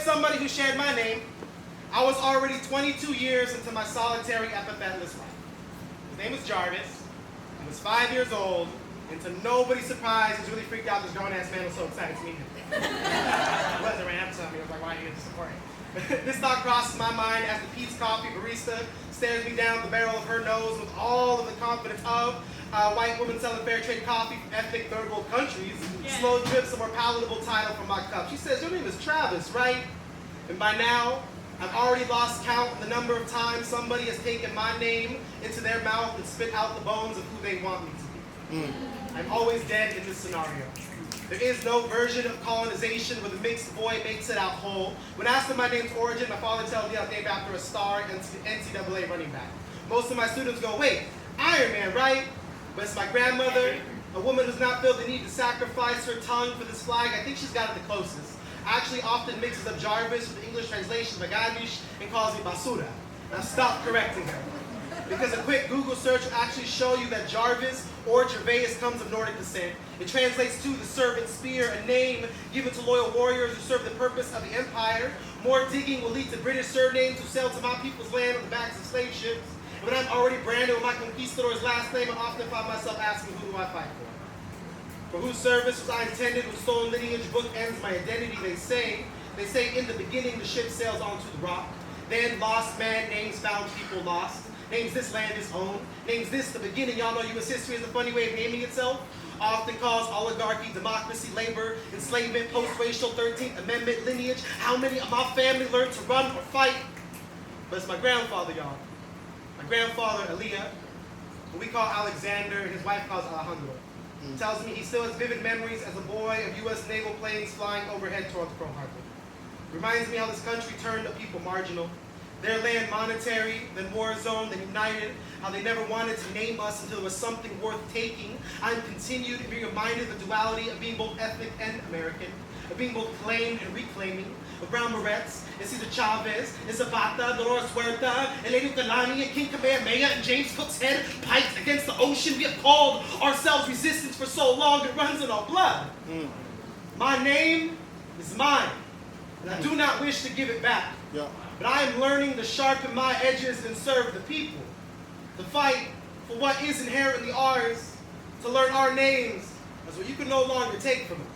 somebody who shared my name. I was already 22 years into my solitary epithetless life. His name was Jarvis. He was 5 years old, and to nobody's surprise, he's really freaked out. This grown-ass man was so excited to meet him. He wasn't ran up to me. I was like, why are you here to support him? This thought crosses my mind as the Pete's Coffee barista stares me down the barrel of her nose with all of the confidence of a white woman selling fair trade coffee from ethnic third world countries. Yeah. Slow drips a more palatable title from my cup. She says, your name is Travis, right? And by now, I've already lost count on the number of times somebody has taken my name into their mouth and spit out the bones of who they want me to be. I'm always dead in this scenario. There is no version of colonization where the mixed boy makes it out whole. When asked of my name's origin, my father tells me I'm named after a star NCAA running back. Most of my students go, wait, Iron Man, right? But it's my grandmother, a woman who's not felt the need to sacrifice her tongue for this flag. I think she's got it the closest. Actually often mixes up Jarvis with the English translation of Ganish and calls me Basura. Now stop correcting her. Because a quick Google search will actually show you that Jarvis or Gervais comes of Nordic descent. It translates to the servant spear, a name given to loyal warriors who serve the purpose of the empire. More digging will lead to British surnames who sail to my people's land on the backs of slave ships. And when I'm already branded with my conquistador's last name, I often find myself asking, who do I fight for? For whose service was I intended? Whose stolen lineage book ends my identity? They say in the beginning the ship sails onto the rock. Then lost man names found people lost. Names this land is own. Names this the beginning. Y'all know U.S. history is a funny way of naming itself. Often calls oligarchy, democracy, labor, enslavement, post-racial 13th Amendment lineage. How many of my family learned to run or fight? But it's my grandfather, y'all. My grandfather, Elia, who we call Alexander, and his wife calls Alejandro. Tells me he still has vivid memories as a boy of U.S. naval planes flying overhead towards Pearl Harbor. Reminds me how this country turned a people marginal. Their land monetary, then war zone, then united, how they never wanted to name us until there was something worth taking. I'm continued to be reminded of the duality of being both ethnic and American, of being both claimed and reclaiming, of Brown Moretz, and Cesar Chavez, and Zapata, Dolores Huerta, and Lady Ukalani, and King Kamehameha, and James Cook's head piked against the ocean. We have called ourselves resistance for so long it runs in our blood. My name is mine, and I do not wish to give it back. Yeah. But I am learning to sharpen my edges and serve the people, to fight for what is inherently ours, to learn our names as what you can no longer take from us.